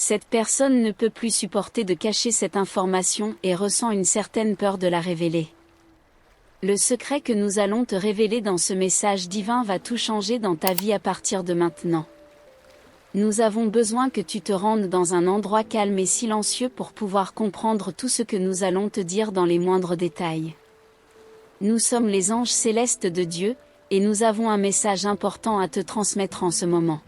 Cette personne ne peut plus supporter de cacher cette information et ressent une certaine peur de la révéler. Le secret que nous allons te révéler dans ce message divin va tout changer dans ta vie à partir de maintenant. Nous avons besoin que tu te rendes dans un endroit calme et silencieux pour pouvoir comprendre tout ce que nous allons te dire dans les moindres détails. Nous sommes les anges célestes de Dieu, et nous avons un message important à te transmettre en ce moment.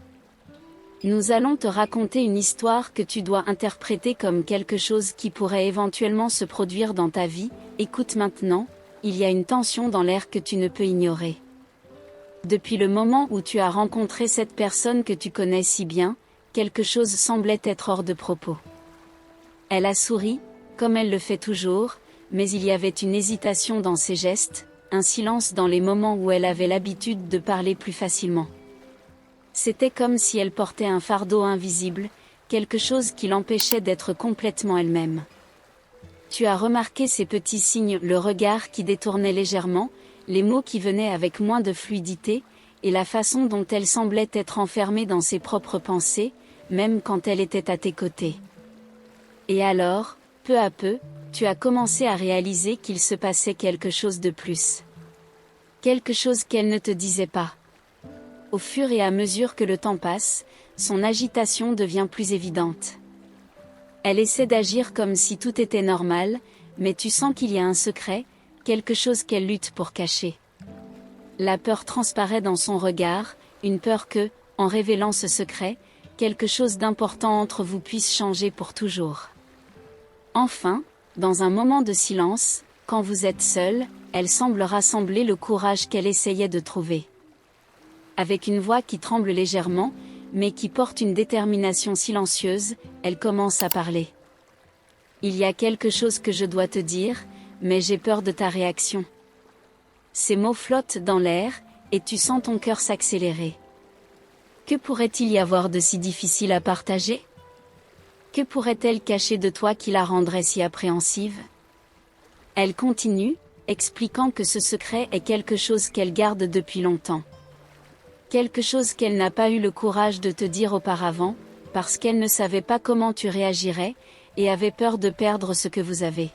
Nous allons te raconter une histoire que tu dois interpréter comme quelque chose qui pourrait éventuellement se produire dans ta vie. Écoute maintenant, il y a une tension dans l'air que tu ne peux ignorer. Depuis le moment où tu as rencontré cette personne que tu connais si bien, quelque chose semblait être hors de propos. Elle a souri, comme elle le fait toujours, mais il y avait une hésitation dans ses gestes, un silence dans les moments où elle avait l'habitude de parler plus facilement. C'était comme si elle portait un fardeau invisible, quelque chose qui l'empêchait d'être complètement elle-même. Tu as remarqué ces petits signes, le regard qui détournait légèrement, les mots qui venaient avec moins de fluidité, et la façon dont elle semblait être enfermée dans ses propres pensées, même quand elle était à tes côtés. Et alors, peu à peu, tu as commencé à réaliser qu'il se passait quelque chose de plus. Quelque chose qu'elle ne te disait pas. Au fur et à mesure que le temps passe, son agitation devient plus évidente. Elle essaie d'agir comme si tout était normal, mais tu sens qu'il y a un secret, quelque chose qu'elle lutte pour cacher. La peur transparaît dans son regard, une peur que, en révélant ce secret, quelque chose d'important entre vous puisse changer pour toujours. Enfin, dans un moment de silence, quand vous êtes seul, elle semble rassembler le courage qu'elle essayait de trouver. Avec une voix qui tremble légèrement, mais qui porte une détermination silencieuse, elle commence à parler. Il y a quelque chose que je dois te dire, mais j'ai peur de ta réaction. Ces mots flottent dans l'air, et tu sens ton cœur s'accélérer. Que pourrait-il y avoir de si difficile à partager ? Que pourrait-elle cacher de toi qui la rendrait si appréhensive ? Elle continue, expliquant que ce secret est quelque chose qu'elle garde depuis longtemps. Quelque chose qu'elle n'a pas eu le courage de te dire auparavant, parce qu'elle ne savait pas comment tu réagirais, et avait peur de perdre ce que vous avez.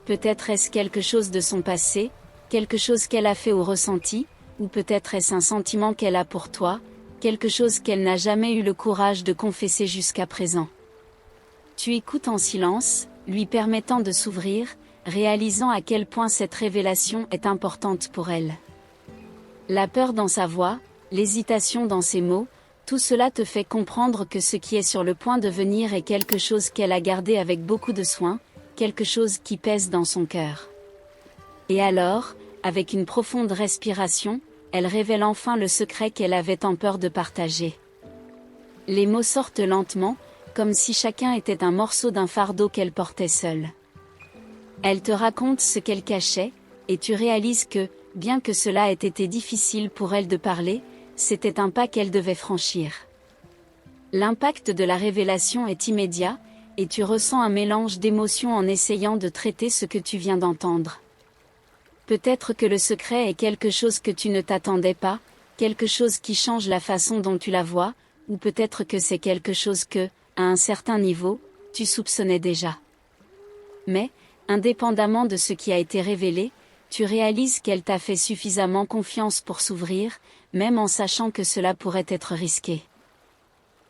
Peut-être est-ce quelque chose de son passé, quelque chose qu'elle a fait ou ressenti, ou peut-être est-ce un sentiment qu'elle a pour toi, quelque chose qu'elle n'a jamais eu le courage de confesser jusqu'à présent. Tu écoutes en silence, lui permettant de s'ouvrir, réalisant à quel point cette révélation est importante pour elle. La peur dans sa voix, l'hésitation dans ses mots, tout cela te fait comprendre que ce qui est sur le point de venir est quelque chose qu'elle a gardé avec beaucoup de soin, quelque chose qui pèse dans son cœur. Et alors, avec une profonde respiration, elle révèle enfin le secret qu'elle avait tant peur de partager. Les mots sortent lentement, comme si chacun était un morceau d'un fardeau qu'elle portait seule. Elle te raconte ce qu'elle cachait, et tu réalises que, bien que cela ait été difficile pour elle de parler, c'était un pas qu'elle devait franchir. L'impact de la révélation est immédiat, et tu ressens un mélange d'émotions en essayant de traiter ce que tu viens d'entendre. Peut-être que le secret est quelque chose que tu ne t'attendais pas, quelque chose qui change la façon dont tu la vois, ou peut-être que c'est quelque chose que, à un certain niveau, tu soupçonnais déjà. Mais, indépendamment de ce qui a été révélé, tu réalises qu'elle t'a fait suffisamment confiance pour s'ouvrir, même en sachant que cela pourrait être risqué.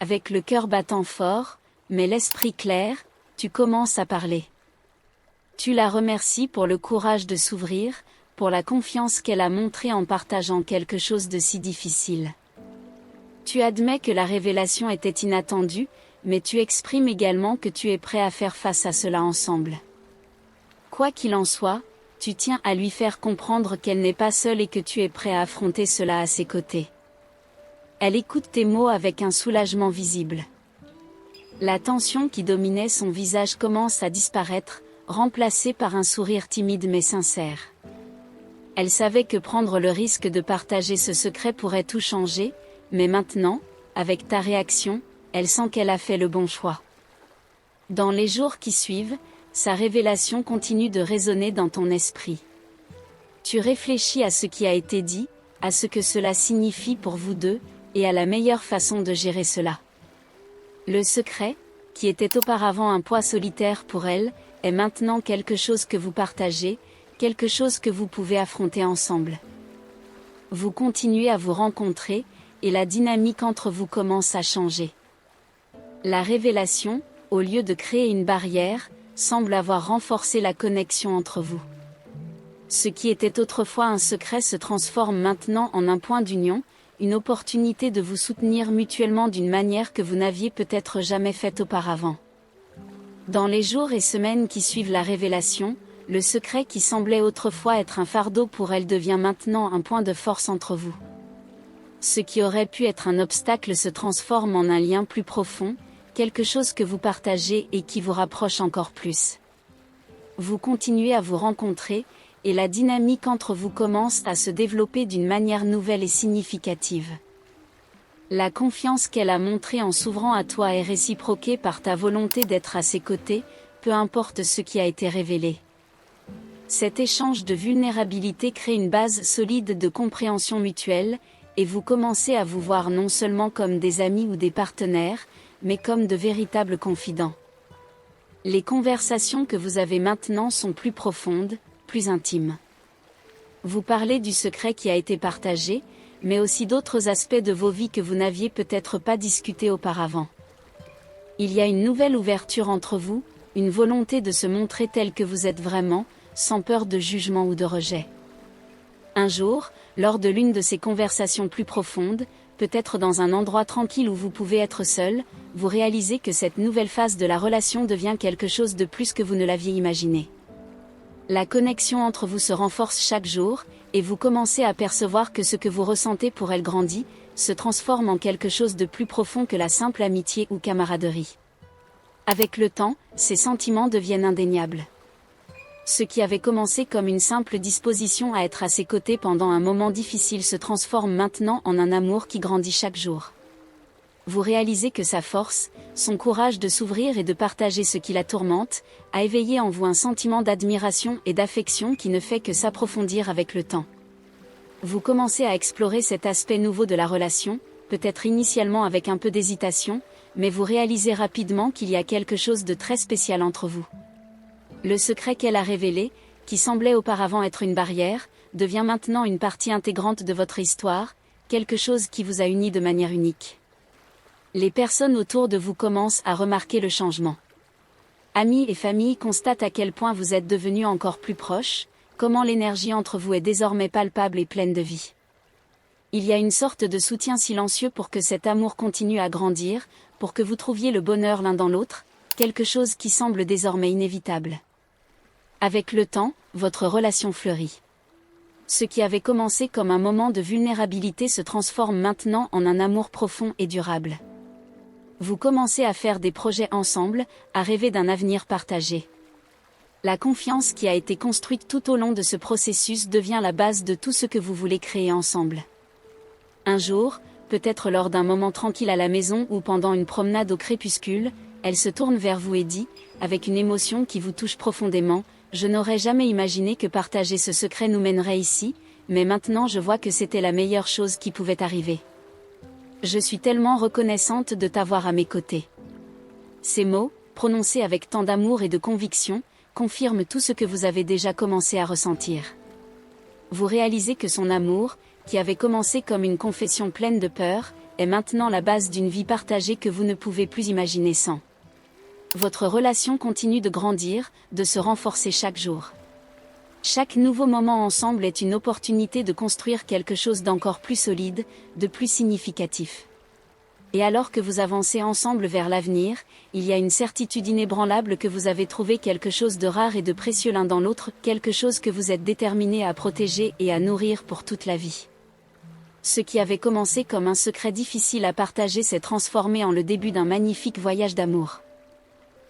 Avec le cœur battant fort, mais l'esprit clair, tu commences à parler. Tu la remercies pour le courage de s'ouvrir, pour la confiance qu'elle a montrée en partageant quelque chose de si difficile. Tu admets que la révélation était inattendue, mais tu exprimes également que tu es prêt à faire face à cela ensemble. Quoi qu'il en soit, tu tiens à lui faire comprendre qu'elle n'est pas seule et que tu es prêt à affronter cela à ses côtés. Elle écoute tes mots avec un soulagement visible. La tension qui dominait son visage commence à disparaître, remplacée par un sourire timide mais sincère. Elle savait que prendre le risque de partager ce secret pourrait tout changer, mais maintenant, avec ta réaction, elle sent qu'elle a fait le bon choix. Dans les jours qui suivent, sa révélation continue de résonner dans ton esprit. Tu réfléchis à ce qui a été dit, à ce que cela signifie pour vous deux, et à la meilleure façon de gérer cela. Le secret, qui était auparavant un poids solitaire pour elle, est maintenant quelque chose que vous partagez, quelque chose que vous pouvez affronter ensemble. Vous continuez à vous rencontrer, et la dynamique entre vous commence à changer. La révélation, au lieu de créer une barrière, semble avoir renforcé la connexion entre vous. Ce qui était autrefois un secret se transforme maintenant en un point d'union, une opportunité de vous soutenir mutuellement d'une manière que vous n'aviez peut-être jamais faite auparavant. Dans les jours et semaines qui suivent la révélation, le secret qui semblait autrefois être un fardeau pour elle devient maintenant un point de force entre vous. Ce qui aurait pu être un obstacle se transforme en un lien plus profond, quelque chose que vous partagez et qui vous rapproche encore plus. Vous continuez à vous rencontrer, et la dynamique entre vous commence à se développer d'une manière nouvelle et significative. La confiance qu'elle a montrée en s'ouvrant à toi est réciproquée par ta volonté d'être à ses côtés, peu importe ce qui a été révélé. Cet échange de vulnérabilité crée une base solide de compréhension mutuelle, et vous commencez à vous voir non seulement comme des amis ou des partenaires, mais comme de véritables confidents. Les conversations que vous avez maintenant sont plus profondes, plus intimes. Vous parlez du secret qui a été partagé, mais aussi d'autres aspects de vos vies que vous n'aviez peut-être pas discutés auparavant. Il y a une nouvelle ouverture entre vous, une volonté de se montrer tel que vous êtes vraiment, sans peur de jugement ou de rejet. Un jour, lors de l'une de ces conversations plus profondes, peut-être dans un endroit tranquille où vous pouvez être seul, vous réalisez que cette nouvelle phase de la relation devient quelque chose de plus que vous ne l'aviez imaginé. La connexion entre vous se renforce chaque jour, et vous commencez à percevoir que ce que vous ressentez pour elle grandit, se transforme en quelque chose de plus profond que la simple amitié ou camaraderie. Avec le temps, ces sentiments deviennent indéniables. Ce qui avait commencé comme une simple disposition à être à ses côtés pendant un moment difficile se transforme maintenant en un amour qui grandit chaque jour. Vous réalisez que sa force, son courage de s'ouvrir et de partager ce qui la tourmente, a éveillé en vous un sentiment d'admiration et d'affection qui ne fait que s'approfondir avec le temps. Vous commencez à explorer cet aspect nouveau de la relation, peut-être initialement avec un peu d'hésitation, mais vous réalisez rapidement qu'il y a quelque chose de très spécial entre vous. Le secret qu'elle a révélé, qui semblait auparavant être une barrière, devient maintenant une partie intégrante de votre histoire, quelque chose qui vous a unis de manière unique. Les personnes autour de vous commencent à remarquer le changement. Amis et famille constatent à quel point vous êtes devenus encore plus proches, comment l'énergie entre vous est désormais palpable et pleine de vie. Il y a une sorte de soutien silencieux pour que cet amour continue à grandir, pour que vous trouviez le bonheur l'un dans l'autre, quelque chose qui semble désormais inévitable. Avec le temps, votre relation fleurit. Ce qui avait commencé comme un moment de vulnérabilité se transforme maintenant en un amour profond et durable. Vous commencez à faire des projets ensemble, à rêver d'un avenir partagé. La confiance qui a été construite tout au long de ce processus devient la base de tout ce que vous voulez créer ensemble. Un jour, peut-être lors d'un moment tranquille à la maison ou pendant une promenade au crépuscule, elle se tourne vers vous et dit, avec une émotion qui vous touche profondément, « Je n'aurais jamais imaginé que partager ce secret nous mènerait ici, mais maintenant je vois que c'était la meilleure chose qui pouvait arriver. Je suis tellement reconnaissante de t'avoir à mes côtés. » Ces mots, prononcés avec tant d'amour et de conviction, confirment tout ce que vous avez déjà commencé à ressentir. Vous réalisez que son amour, qui avait commencé comme une confession pleine de peur, est maintenant la base d'une vie partagée que vous ne pouvez plus imaginer sans. Votre relation continue de grandir, de se renforcer chaque jour. Chaque nouveau moment ensemble est une opportunité de construire quelque chose d'encore plus solide, de plus significatif. Et alors que vous avancez ensemble vers l'avenir, il y a une certitude inébranlable que vous avez trouvé quelque chose de rare et de précieux l'un dans l'autre, quelque chose que vous êtes déterminé à protéger et à nourrir pour toute la vie. Ce qui avait commencé comme un secret difficile à partager s'est transformé en le début d'un magnifique voyage d'amour.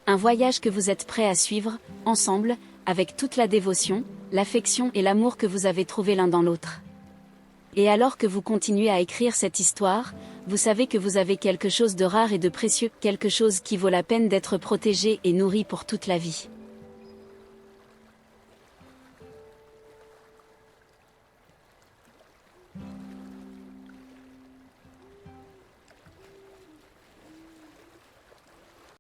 Un voyage que vous êtes prêts à suivre, ensemble, avec toute la dévotion, l'affection et l'amour que vous avez trouvé l'un dans l'autre. Et alors que vous continuez à écrire cette histoire, vous savez que vous avez quelque chose de rare et de précieux, quelque chose qui vaut la peine d'être protégé et nourri pour toute la vie.